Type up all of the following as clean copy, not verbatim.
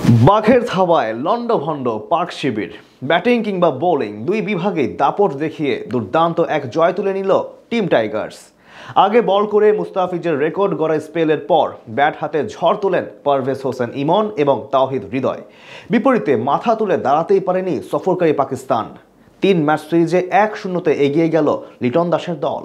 বাঘের থাবায় লন্ডভন্ড পাক শিবির। ব্যাটিং কিংবা বোলিং দুই বিভাগেই দাপট দেখিয়ে দুর্দান্ত এক জয় তুলে নিল টিম টাইগার্স। আগে বল করে মুস্তাফিজের রেকর্ড গড়া স্পেলের পর ব্যাট হাতে ঝড় তোলেন পারভেজ হোসেন ইমন এবং তাওহিদ হৃদয়। বিপরীতে মাথা তুলে দাঁড়াতেই পারেনি সফরকারী পাকিস্তান। ৩ ম্যাচ সিরিজে ১-০তে এগিয়ে গেল লিটন দাসের দল।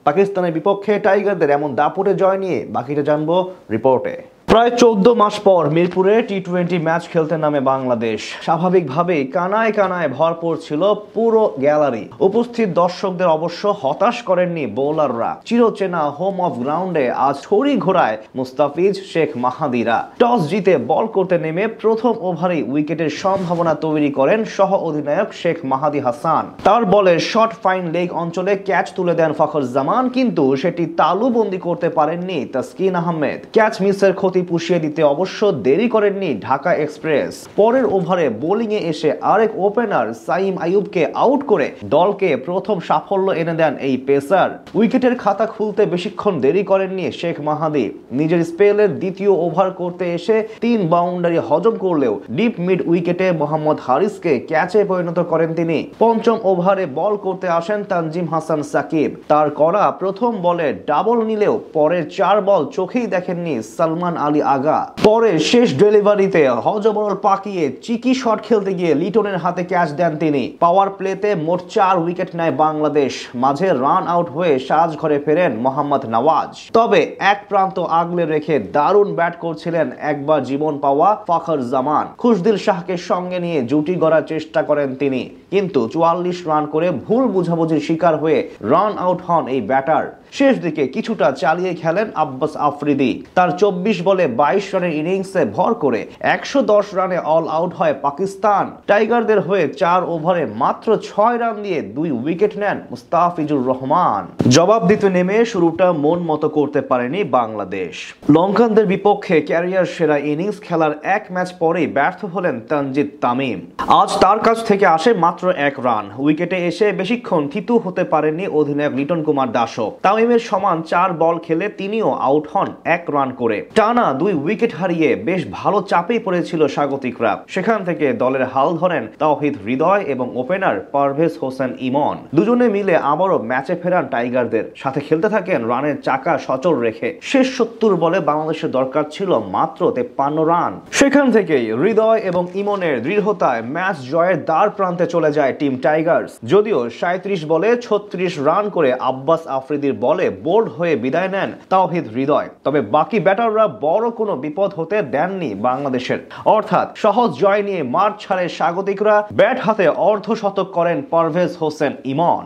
পাকিস্তানের বিপক্ষে টাইগারদের এমন দাপটে জয় নিয়ে বাকিটা জানবো রিপোর্টে। প্রায় ১৪ মাস পর মিরপুরে টি-20 ম্যাচ খেলতে নামে বাংলাদেশ। স্বাভাবিকভাবেই কানায় কানায় ভরপুর ছিল পুরো গ্যালারি। উপস্থিত দর্শকদের অবশ্য হতাশ করেননি বোলাররা। চিরচেনা হোম অফ গ্রাউন্ডে আজ ছড়ি ঘোরায় মুস্তাফিজ, শেখ মাহাদিরা। টস জিতে বল করতে নেমে প্রথম ওভারেই উইকেটের সম্ভাবনা তৈরি করেন সহ অধিনায়ক শেখ মাহাদি হাসান। তার বলে শর্ট ফাইন লেগ অঞ্চলে ক্যাচ তুলে দেন ফখর জামান, কিন্তু সেটি তালুবন্দি করতে পারেননি তাসকিন আহমেদ। ক্যাচ মিসের ক্ষতি পুষিয়ে দিতে অবশ্য দেরি করেননি ঢাকা এক্সপ্রেস। পরের ওভারে বোলিংয়ে এসে আরেক ওপেনার সাইম আইয়ুবকে আউট করে দলকে প্রথম সাফল্য এনে দেন এই পেসার। উইকেটের খাতা খুলতে বেশিক্ষণ দেরি করেননি শেখ মাহাদি। নিজের স্পেলের দ্বিতীয় ওভার করতে এসে ৩ বাউন্ডারি হজম করলেও ডিপ মিড উইকেটে মোহাম্মদ হারিসকে ক্যাচে পরিণত করেন তিনি। পঞ্চম ওভারে বল করতে আসেন তানজিম হাসান সাকিব। তার করা প্রথম বলে ডাবল নিলেও পরের ৪ বল চোখেই দেখেননি সালমান আলী আগা। পরে শেষ ডেলিভারিতে হজবরল পাকিয়ে চিকি শট খেলতে গিয়ে লিটনের হাতে ক্যাচ দেন তিনি। পাওয়ার প্লেতে মোট ৪ উইকেট নেয় বাংলাদেশ। মাঝে রান আউট হয়ে সাজঘরে ফেরেন মোহাম্মদ নওয়াজ। তবে এক প্রান্ত আগলে রেখে দারুণ ব্যাট করছিলেন একবার জীবন পাওয়া ফখর জামান। খুশদিল শাহকে সঙ্গে নিয়ে জুটি গড়ার চেষ্টা করেন তিনি, কিন্তু ৪৪ রান করে ভুল বুঝাবুঝির শিকার হয়ে রান আউট হন এই ব্যাটার। শেষ দিকে কিছুটা চালিয়ে খেলেন আব্বাস আফ্রিদি। তার ২৪ বলে ২২ রানের ইনিংসে ভর করে ১১০ রানে অল আউট হয় পাকিস্তান। টাইগারদের হয়ে ৪ ওভারে মাত্র ৬ রান দিয়ে ২ উইকেট নেন মুস্তাফিজুর রহমান। জবাব দিতে নেমে শুরুটা মন মতো করতে পারেনি বাংলাদেশ। লঙ্কানদের বিপক্ষে ক্যারিয়ার সেরা ইনিংস খেলার ১ ম্যাচ পরেই ব্যর্থ হলেন তানজিদ তামিম। আজ তার কাছ থেকে আসে মাত্র ১ রান। উইকেটে এসে বেশিক্ষণ থিতু হতে পারেননি অধিনায়ক লিটন কুমার দাসও। তামিমের সমান ৪ বল খেলে তিনিও আউট হন ১ রান করে। টানা ২ উইকেট হারিয়ে বেশ ভালো চাপেই পড়েছিল স্বাগতিকরা। সেখান থেকে দলের হাল ধরেন তাওহিদ হৃদয় এবং ওপেনার পারভেজ হোসেন ইমন। দুজনে মিলে আবারও ম্যাচে ফেরান টাইগারদের। সাথে খেলতে থাকেন রানের চাকা সচল রেখে। শেষ ৭০ বলে বাংলাদেশের দরকার ছিল মাত্র ৫৩ রান। সেখান থেকেই হৃদয় এবং ইমনের দৃঢ়তায় ম্যাচ জয়ের দ্বার প্রান্তে চলে যায় টিম টাইগার্স। যদিও ৩৭ বলে ৩৬ রান করে আব্বাস আফ্রিদির বলে বোল্ড হয়ে বিদায় নেন তাওহিদ হৃদয়। তবে বাকি ব্যাটাররা বড় কোনো বিপদ হতে দেননি বাংলাদেশের। অর্থাৎ সহজ জয় নিয়ে মাঠ ছাড়ে স্বাগতিকরা। ব্যাট হাতে অর্ধশতক করেন পারভেজ হোসেন ইমন।